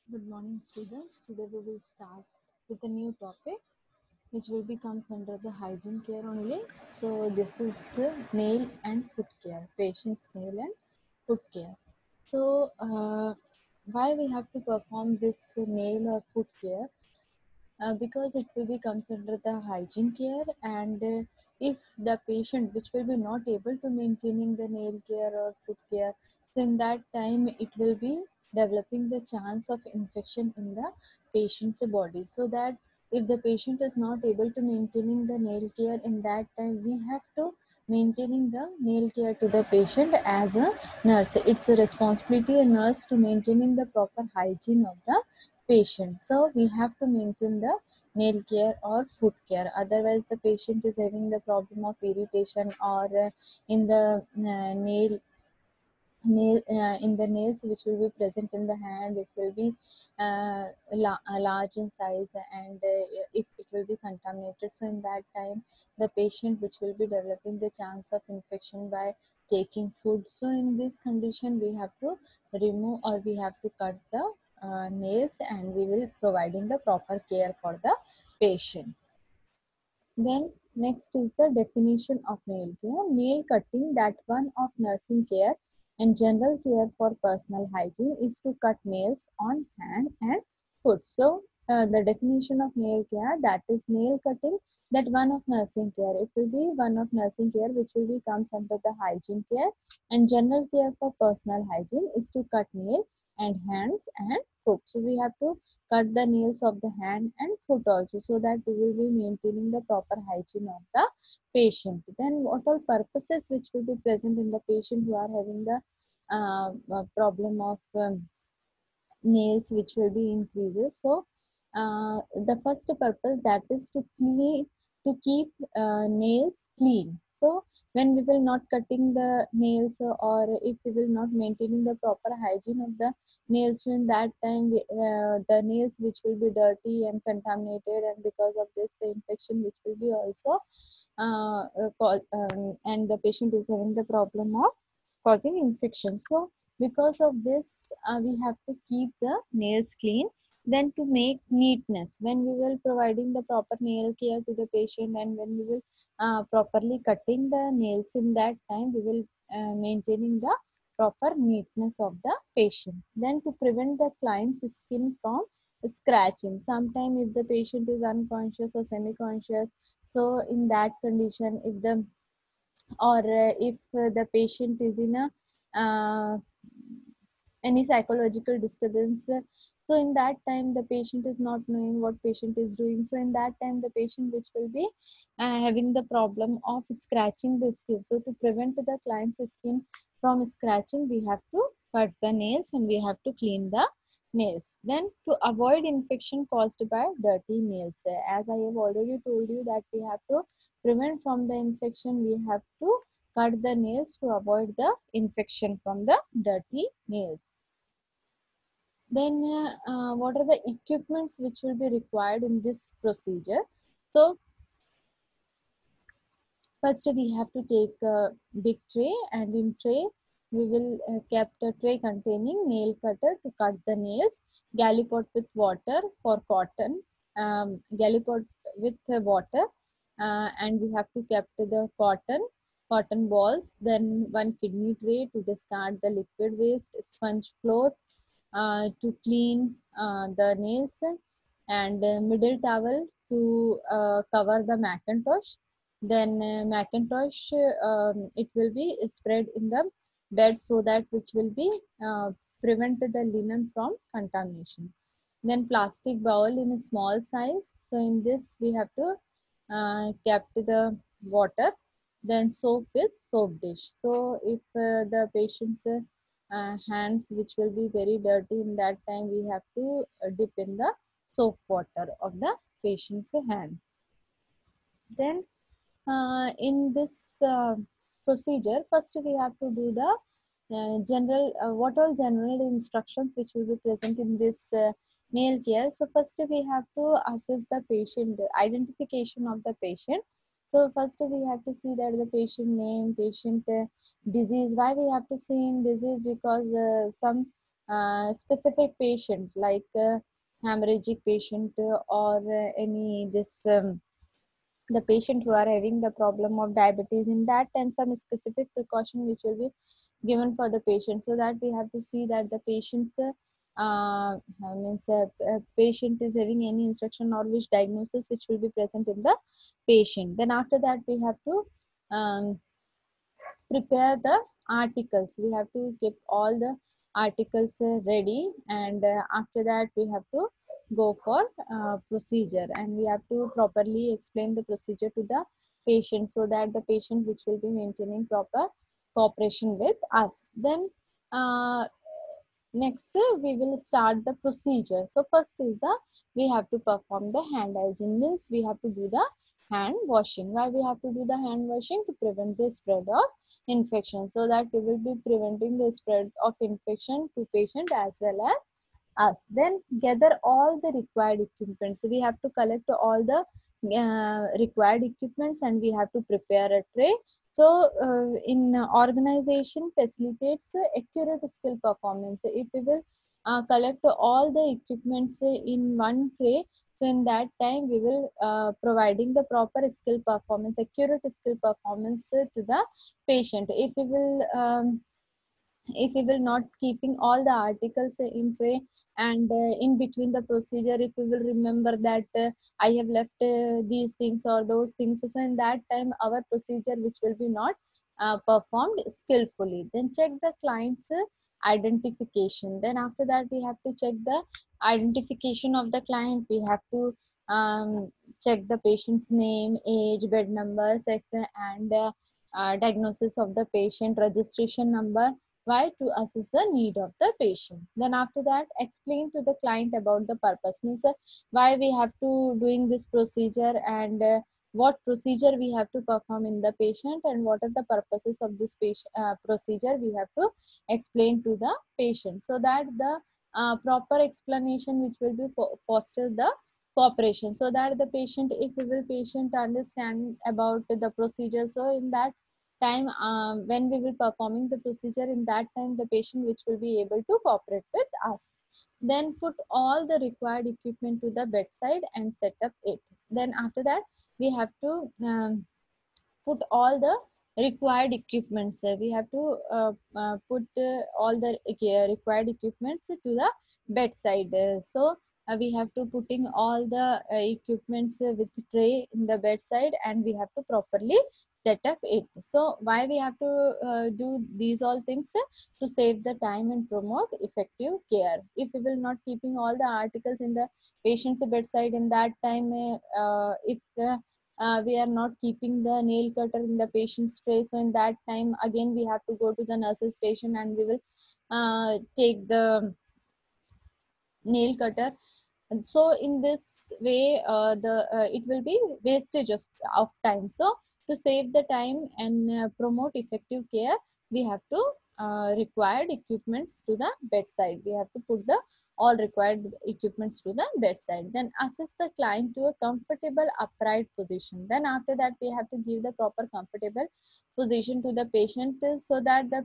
Good morning, students. Today we will start with a new topic which will be comes under the hygiene care only. So this is nail and foot care, patient's nail and foot care. So why we have to perform this nail or foot care? Because it will be comes under the hygiene care, and if the patient which will be not able to maintaining the nail care or foot care, so in that time it will be developing the chance of infection in the patient's body. So that if the patient is not able to maintaining the nail care, in that time we have to maintaining the nail care to the patient as a nurse. It's a responsibility a nurse to maintaining the proper hygiene of the patient. So we have to maintain the nail care or foot care. Otherwise, the patient is having the problem of irritation or in the nail in the nails which will be present in the hand. It will be large in size, and if it will be contaminated, so in that time the patient which will be developing the chance of infection by taking food. So in this condition we have to remove or we have to cut the nails, and we will providing the proper care for the patient. Then next is the definition of nail care. Nail cutting, that one of nursing care and general care for personal hygiene, is to cut nails on hand and foot. So the definition of nail care, that is nail cutting, that one of nursing care. It will be one of nursing care which will be comes under the hygiene care, and general care for personal hygiene is to cut nail and hands and foot. So we have to cut the nails of the hand and foot also, so that we will be maintaining the proper hygiene of the patient. Then what all purposes which will be present in the patient who are having the problem of nails which will be increases. So the first purpose, that is to clean, to keep nails clean. So when we will not cutting the nails, or if we will not maintaining the proper hygiene of the nails, in that time the nails which will be dirty and contaminated, and because of this the infection which will be also and the patient is having the problem of causing infection. So because of this we have to keep the nails clean. Then to make neatness, when we will providing the proper nail care to the patient, and when we will properly cutting the nails, in that time we will maintaining the proper neatness of the patient. Then to prevent the client's skin from scratching, sometime if the patient is unconscious or semi-conscious, so in that condition, if the or if the patient is in a any psychological disturbance, so in that time the patient is not knowing what patient is doing, so in that time the patient which will be having the problem of scratching the skin. So to prevent the client's skin from scratching, we have to cut the nails and we have to clean the nails. Then to avoid infection caused by dirty nails, as I have already told you that we have to prevent from the infection, we have to cut the nails to avoid the infection from the dirty nails. Then what are the equipments which will be required in this procedure? So first we have to take a big tray, and in tray we will kept a tray containing nail cutter to cut the nails, gallipot with water for cotton, gallipot with water, and we have to kept the cotton balls. Then one kidney tray to discard the liquid waste, sponge cloth to clean the nails, and middle towel to cover the Macintosh. Then Macintosh, it will be spread in the bed, so that which will be prevent the linen from contamination. Then plastic bowl in a small size. So in this we have to kept the water. Then soap with soap dish. So if the patient's hands which will be very dirty, in that time we have to dip in the soap water of the patient's hand. Then in this procedure, first we have to do the general what all general instructions which will be present in this nail care. So first we have to assess the patient, identification of the patient. So first we have to see that the patient name, patient disease. Why we have to see in disease? Because some specific patient like hemorrhagic patient or any this the patient who are having the problem of diabetes, in that time some specific precaution which will be given for the patient, so that we have to see that the patient's means patient is having any instruction or which diagnosis which will be present in the patient. Then after that we have to um, prepare the articles. We have to keep all the articles ready, and after that we have to go for procedure, and we have to properly explain the procedure to the patient, so that the patient which will be maintaining proper cooperation with us. Then next we will start the procedure. So first is the we have to perform the hand hygiene, means we have to do the hand washing. Why we have to do the hand washing? To prevent the spread of infection, so that we will be preventing the spread of infection to patient as well as us. Then gather all the required equipment. So we have to collect all the required equipments, and we have to prepare a tray. So in organization facilitates accurate skill performance. So if we will collect all the equipments in one tray, so in that time we will providing the proper skill performance, accurate skill performance to the patient. If we will not keeping all the articles in tray, and in between the procedure if we will remember that I have left these things or those things, so in that time our procedure which will be not performed skillfully. Then check the client's identification. Then after that we have to check the identification of the client. We have to check the patient's name, age, bed number, sex, and diagnosis of the patient, registration number. Why? To assess the need of the patient. Then after that explain to the client about the purpose, means why we have to doing this procedure, and what procedure we have to perform in the patient, and what are the purposes of this patient procedure we have to explain to the patient, so that the proper explanation which will be foster the cooperation, so that the patient, if we will patient understand about the procedure, so in that time when we will performing the procedure, in that time the patient which will be able to cooperate with us. Then put all the required equipment to the bedside and set up it. Then after that we have to put all the required equipments. We have to put all the required equipments to the bedside. So we have to putting all the equipments with tray in the bedside, and we have to properly set up it. So why we have to do these all things? To save the time and promote effective care. If we will not keeping all the articles in the patient's bedside, in that time if we are not keeping the nail cutter in the patient's tray, so in that time again we have to go to the nurse's station, and we will take the nail cutter. And so in this way the it will be wastage of time. So to save the time and promote effective care, we have to required equipments to the bedside. We have to put the all required equipments to the bedside. Then assist the client to a comfortable upright position. Then after that we have to give the proper comfortable position to the patient, so that the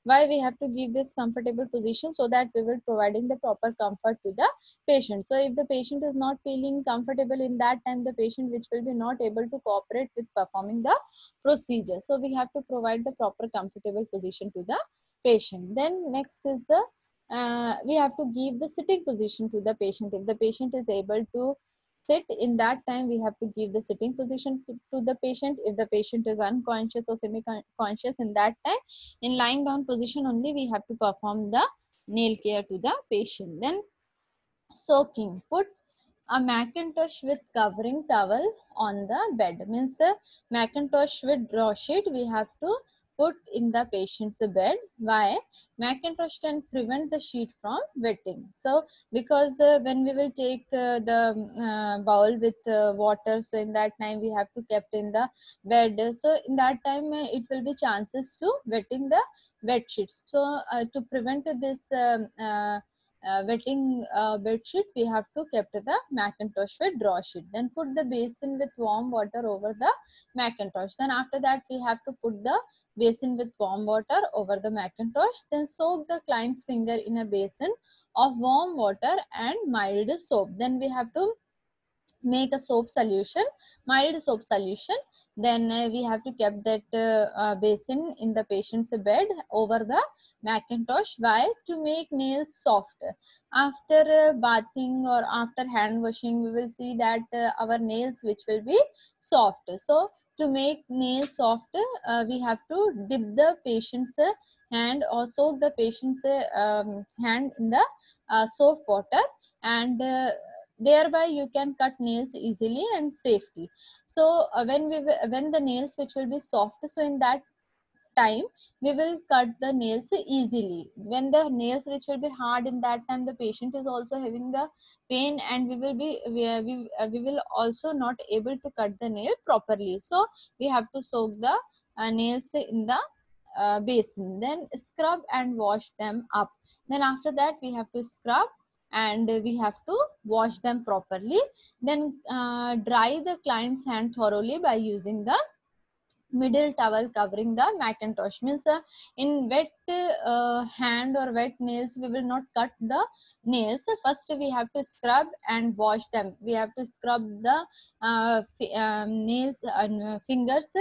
why we have to give this comfortable position, so that we will providing the proper comfort to the patient. So if the patient is not feeling comfortable, in that time the patient which will be not able to cooperate with performing the procedure. So we have to provide the proper comfortable position to the patient. Then next is the we have to give the sitting position to the patient. If the patient is able to sit, in that time we have to give the sitting position to the patient. If the patient is unconscious or semi conscious, in that time in lying down position only we have to perform the nail care to the patient. Then soaking, put a Macintosh with covering towel on the bed, means a Macintosh with draw sheet we have to put in the patient's bed. Why? Macintosh can prevent the sheet from wetting. So because when we will take the bowl with water, so in that time we have to kept in the bed, so in that time it will be chances to wetting the bed sheets. So to prevent this wetting bed sheet, we have to kept the Macintosh with draw sheet. Then put the basin with warm water over the Macintosh. Then after that we have to put the basin with warm water over the Macintosh. Then soak the client's finger in a basin of warm water and mild soap. Then we have to make a soap solution, mild soap solution. Then we have to keep that basin in the patient's bed over the Macintosh. Why? To make nails soft. After bathing or after hand washing, we will see that our nails which will be soft. So to make nails soft, we have to dip the patient's hand or soak the patient's hand in the soap water, and thereby you can cut nails easily and safely. So when the nails which will be soft, so in that time we will cut the nails easily. When the nails which will be hard, in that time the patient is also having the pain, and we will also not able to cut the nail properly. So we have to soak the nails in the basin, then scrub and wash them up. Then after that we have to scrub and we have to wash them properly. Then dry the client's hand thoroughly by using the middle towel covering the Macintosh. Means in wet hand or wet nails we will not cut the nails. First we have to scrub and wash them. We have to scrub the nails and fingers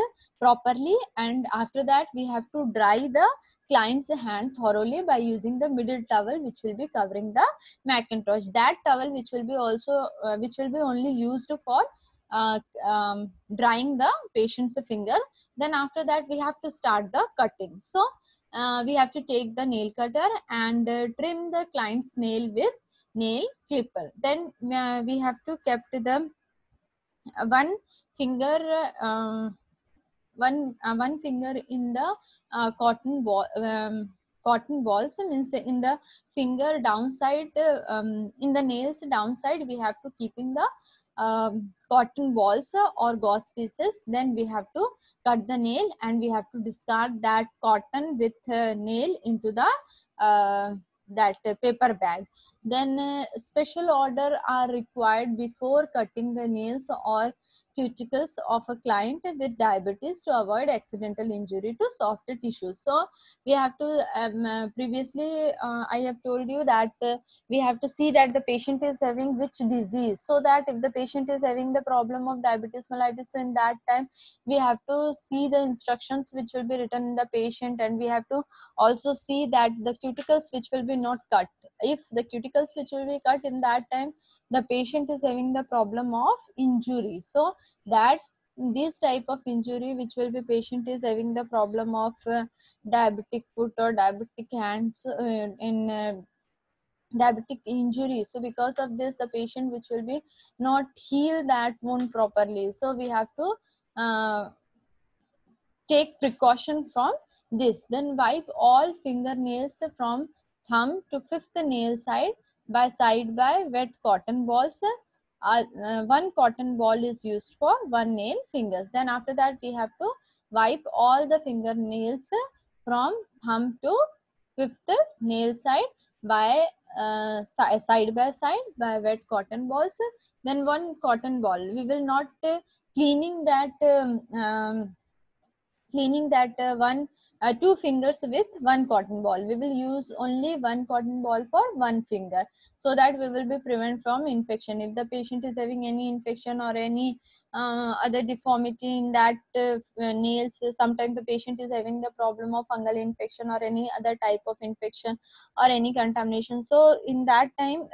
properly, and after that we have to dry the client's hand thoroughly by using the middle towel which will be covering the Macintosh. That towel which will be also which will be only used for uh, drying the patient's finger. Then after that we have to start the cutting. So we have to take the nail cutter and trim the client's nail with nail clipper. Then we have to kept the one finger one finger in the cotton balls. Means in the finger downside, in the nails downside we have to keep in the cotton balls or gauze pieces. Then we have to cut the nail and we have to discard that cotton with nail into the that paper bag. Then special order are required before cutting the nails or cuticles of a client with diabetes to avoid accidental injury to soft tissues. So we have to previously I have told you that we have to see that the patient is having which disease, so that if the patient is having the problem of diabetes mellitus, so in that time we have to see the instructions which will be written in the patient, and we have to also see that the cuticles which will be not cut. If the cuticles which will be cut, in that time the patient is having the problem of injury. So that this type of injury which will be patient is having the problem of diabetic foot or diabetic hands in diabetic injury. So because of this the patient which will be not heal that wound properly. So we have to take precaution from this. Then wipe all fingernails from thumb to fifth nail side by wet cotton balls. One cotton ball is used for one nail fingers. Then after that we have to wipe all the fingernails from thumb to fifth nail side by side by side by wet cotton balls. Then one cotton ball, we will not cleaning that two fingers with one cotton ball. We will use only one cotton ball for one finger, so that we will be prevent from infection. If the patient is having any infection or any other deformity in that nails, sometimes the patient is having the problem of fungal infection or any other type of infection or any contamination. So in that time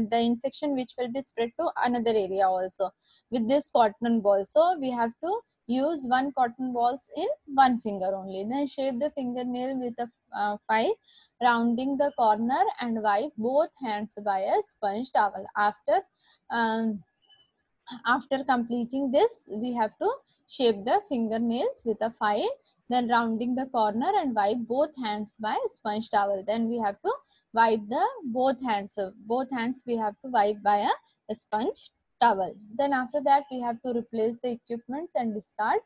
the infection which will be spread to another area also with this cotton ball. So we have to use one cotton balls in one finger only. Then shape the fingernail with a file, rounding the corner, and wipe both hands by a sponge towel. Um, After completing this, we have to shape the fingernails with a file, then rounding the corner and wipe both hands by sponge towel. Then we have to wipe the both hands. So both hands we have to wipe by a sponge towel. Then after that we have to replace the equipments and discard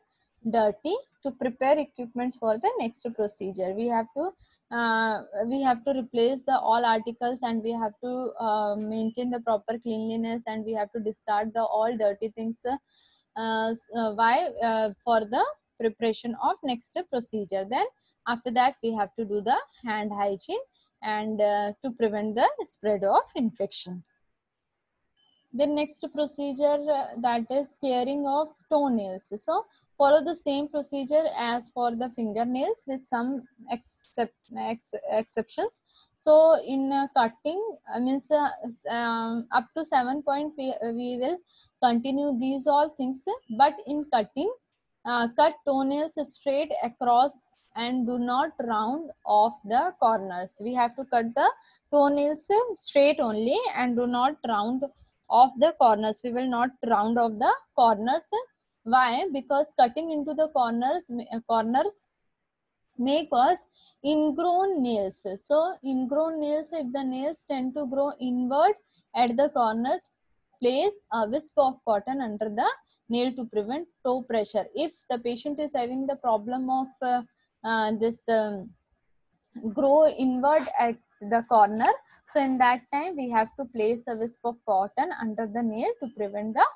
dirty to prepare equipments for the next procedure. We have to replace the all articles, and we have to maintain the proper cleanliness, and we have to discard the all dirty things. Why? For the preparation of next procedure. Then after that we have to do the hand hygiene and to prevent the spread of infection. The next procedure that is caring of toenails. So follow the same procedure as for the fingernails with some exceptions. So in cutting means up to 7 point we will continue these all things, but in cutting cut toenails straight across and do not round off the corners. We have to cut the toenails straight only and do not round of the corners. We will not round off the corners. Why? Because cutting into the corners may cause ingrown nails. So ingrown nails, if the nails tend to grow inward at the corners, place a wisp of cotton under the nail to prevent toe pressure. If the patient is having the problem of this grow inward at the corner, so in that time we have to place a wisp of cotton under the nail to prevent the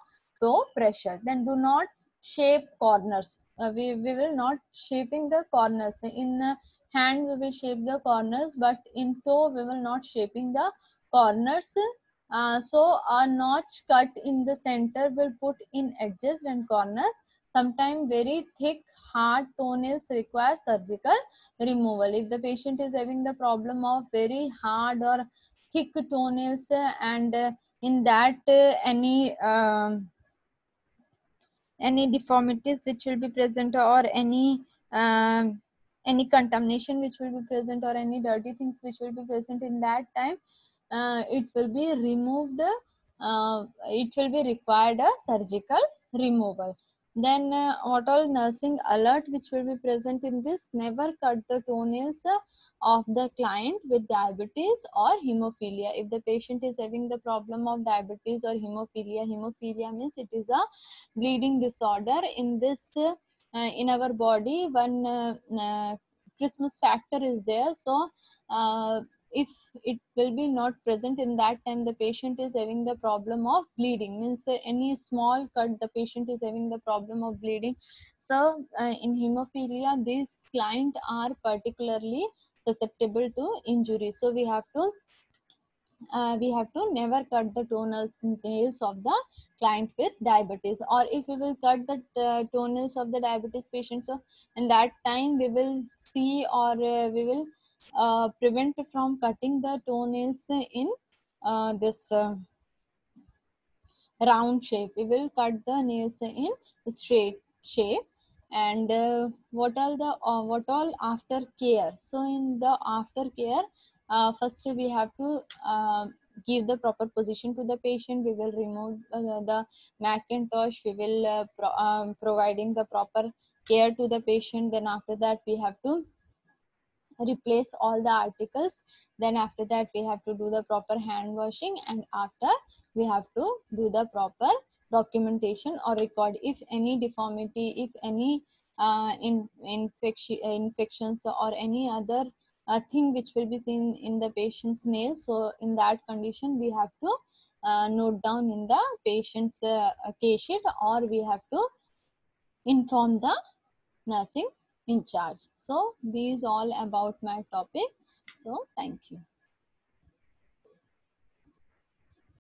toe pressure. Then do not shape corners. We will not shaping the corners. In hand we will shape the corners, but in toe we will not shaping the corners. So a notch cut in the center will put in edges and corners. Sometimes very thick hard toenails require surgical removal. If the patient is having the problem of very hard or thick toenails and in that any deformities which will be present, or any contamination which will be present, or any dirty things which will be present, in that time it will be removed, it will be required a surgical removal. Then what all nursing alert which will be present in this: never cut the toenails of the client with diabetes or hemophilia. If the patient is having the problem of diabetes or hemophilia means it is a bleeding disorder. In this in our body, one Christmas factor is there. So if it will be not present, in that time the patient is having the problem of bleeding, means any small cut the patient is having the problem of bleeding. So in hemophilia these clients are particularly susceptible to injury. So we have to never cut the toenails of the client with diabetes. Or if we will cut the toenails of the diabetes patient, so in that time we will see, or we will prevent from cutting the toenails in this round shape. We will cut the nails in straight shape. And what all after care? So in the after care, first we have to give the proper position to the patient. We will remove the Macintosh. We will providing the proper care to the patient. Then after that we have to replace all the articles. Then after that we have to do the proper hand washing, and after we have to do the proper documentation or record if any deformity, if any infections or any other thing which will be seen in the patient's nails. So in that condition we have to note down in the patient's case sheet, or we have to inform the nursing in charge. So these all about my topic. So thank you.